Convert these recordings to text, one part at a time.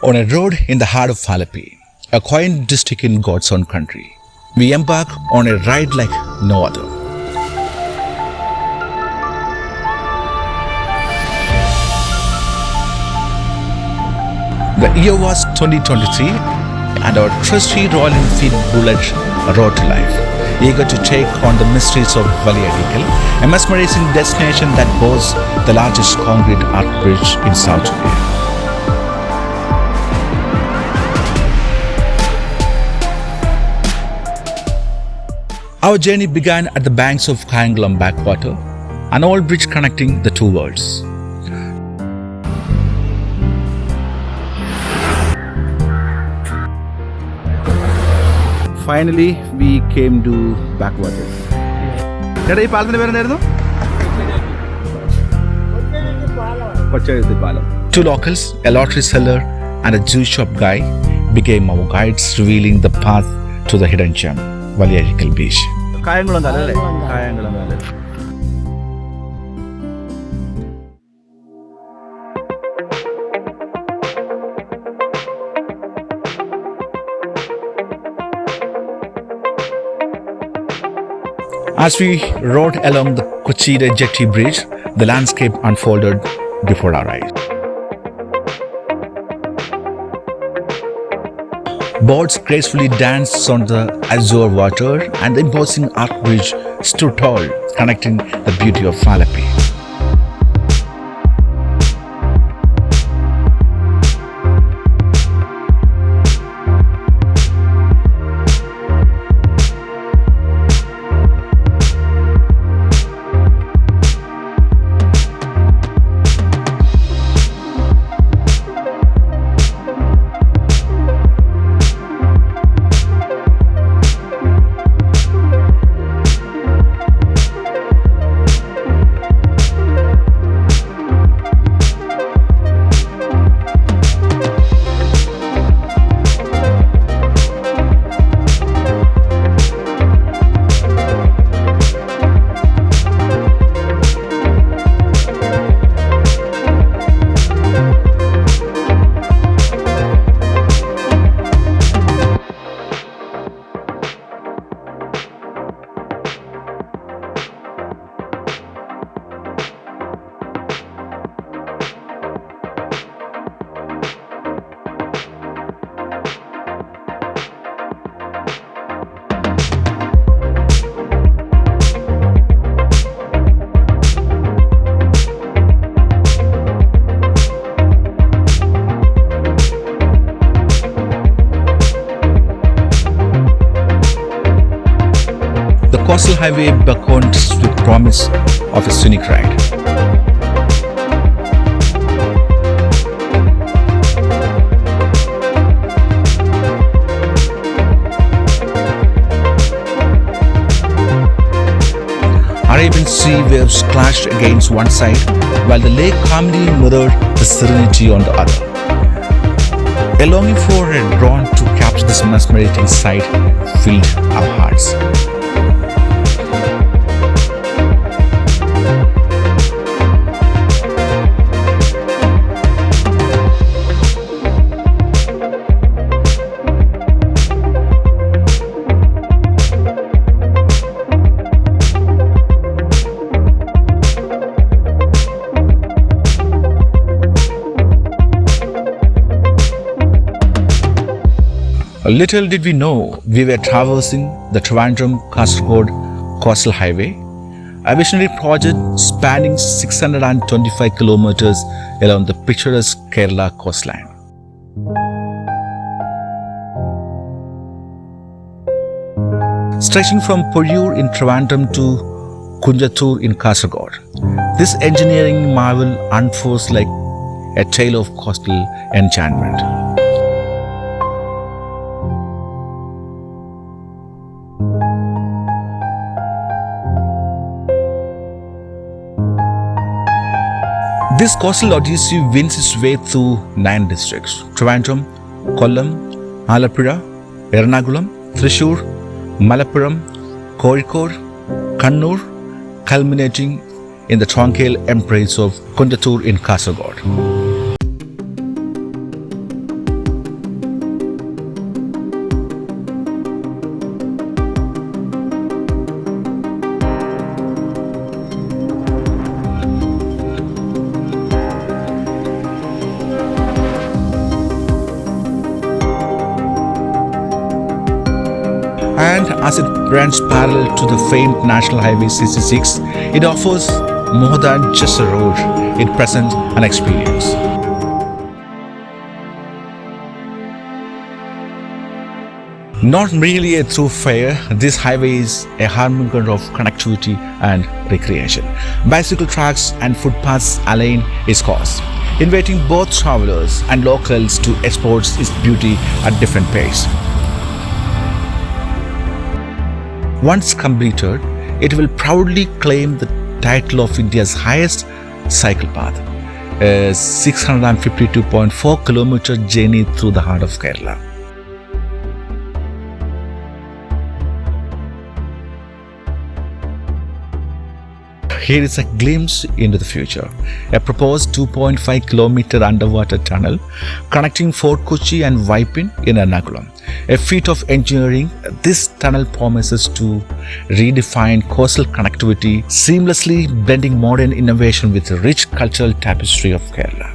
On a road in the heart of Philippi, a quaint district in God's own country, we embark on a ride like no other. The year was 2023 and our trusty Royal Enfield Bullet rode to life, eager to take on the mysteries of Valiazheekkal, a mesmerizing destination that boasts the largest concrete arch bridge in South India. Our journey began at the banks of Kayangulam backwater, an old bridge connecting the two worlds. Finally, we came to backwaters. ഈ പാലത്തിന്റെ പേരെന്തായിരുന്നു? Two locals, a lottery seller and a Jew shop guy, became our guides, revealing the path to the hidden gem, Valiazheekkal Beach. As we rode along the Kochida Jetty Bridge, the landscape unfolded before our eyes. Boats gracefully danced on the azure water, and the imposing arch bridge stood tall, connecting the beauty of Philippi. The coastal highway beckoned with promise of a scenic ride. Arabian Sea waves clashed against one side, while the lake calmly mirrored the serenity on the other. A longing for a drone to capture this mesmerizing sight filled our hearts. Little did we know we were traversing the Thiruvananthapuram Coastal Highway, a visionary project spanning 625 kilometers along the picturesque Kerala coastline. Stretching from Porur in Trivandrum to Kunjathur in Kasaragod, this engineering marvel unfolds like a tale of coastal enchantment. This coastal odyssey winds its way through 9 districts: Trivandrum, Kollam, Alappuzha, Ernakulam, Thrissur, Malappuram, Kozhikode, Kannur, culminating in the tranquil embrace of Kunjathur in Kasaragod. as it runs parallel to the famed National Highway 66, it offers more than just a road, it presents an experience. Not merely a thoroughfare, this highway is a harbinger of connectivity and recreation. Bicycle tracks and footpaths align its course, inviting both travelers and locals to explore its beauty at different pace. Once completed, it will proudly claim the title of India's highest cycle path, a 652.4 kilometer journey through the heart of Kerala. Here is a glimpse into the future. A proposed 2.5 kilometer underwater tunnel connecting Fort Kochi and Vipin in Ernakulam. A feat of engineering, this tunnel promises to redefine coastal connectivity, seamlessly blending modern innovation with the rich cultural tapestry of Kerala.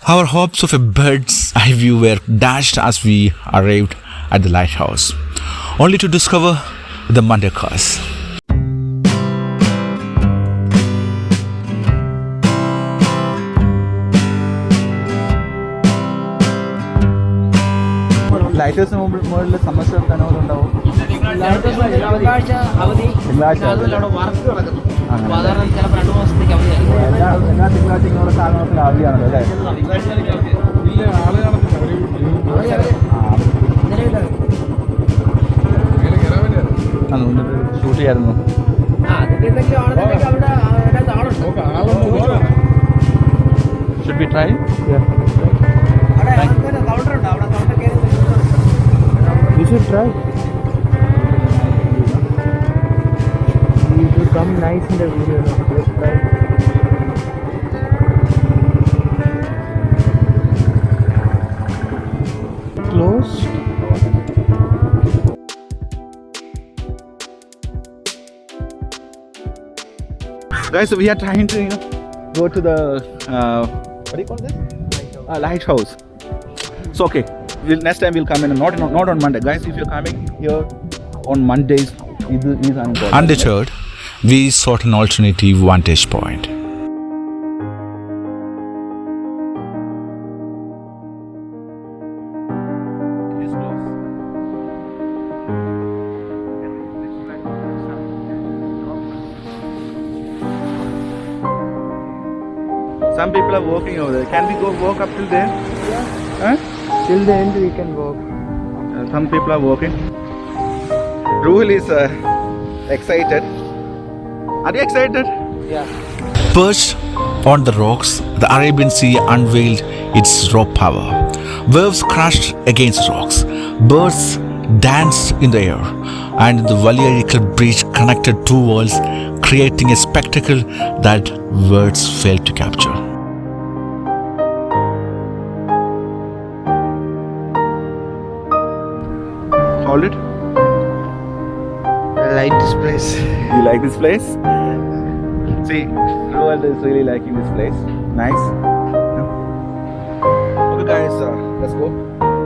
Our hopes of a bird's eye view were dashed as we arrived at the lighthouse, only to discover the Monday cars. Lighthouse മുകളിൽ സമ്മർശനം ഉണ്ടാവും. എല്ലാ തിങ്കളാഴ്ച ഇങ്ങോട്ട് സാധനങ്ങൾക്ക് അവധിയാണല്ലോ അല്ലേ? Shoot ചെയ്യായിരുന്നു. Should we try? Yeah. You should try. You will come nice in the video. Let's try. Close. Guys, so we are trying to go to the what do you call this? Lighthouse. So okay, next time we'll come in. Not on Monday, guys. If you're coming here on Mondays, undeterred, we sought an alternative vantage point. Some people are walking over there. Can we go walk up till there? Yeah. Huh? Till the end we can walk. Some people are walking. Ruhul is excited. Are you excited? Yeah. Perched on the rocks, the Arabian Sea unveiled its raw power. Waves crashed against rocks, birds danced in the air, and the Valiazheekkal Bridge connected two worlds, creating a spectacle that words failed to capture. Hold it. I like this place. You like this place? See, Roald is really liking this place. Nice. Okay, guys, let's go.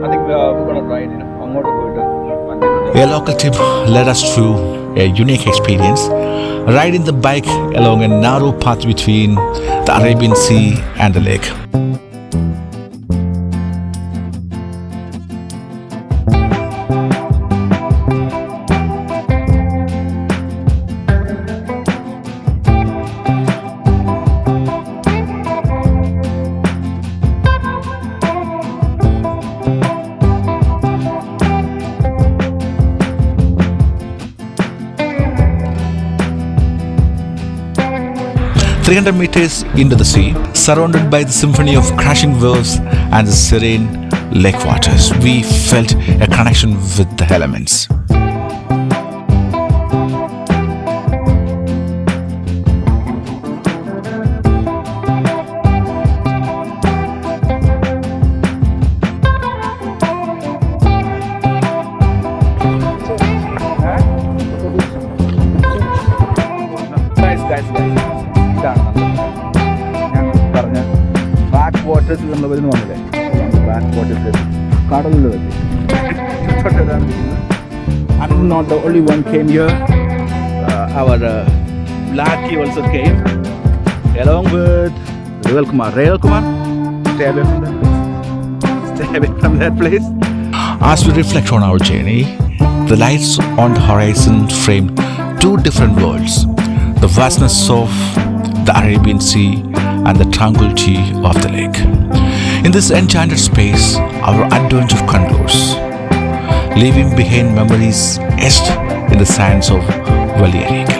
I think we're gonna ride. I'm going to go to Monday. A local tip led us through a unique experience, riding the bike along a narrow path between the Arabian Sea and the lake. 300 meters into the sea, surrounded by the symphony of crashing waves and the serene lake waters, we felt a connection with the elements. ഞാൻ പറഞ്ഞ back വാട്ടേഴ്സിൽ നമ്മൾ വരുന്ന വന്നില്ലേ, back വാട്ടേഴ്സിൽ കടലിൽ വെച്ച് I'm not the only one came here. Our Blackie also came along with Rail Kumar. Stay away from that place. Stay away from that place. As we reflect on our journey, the lights on the horizon frame two different worlds: the vastness of the Arabian Sea and the tranquility of the lake. In this enchanted space, our adventure concludes, leaving behind memories etched in the sands of Valiazheekal.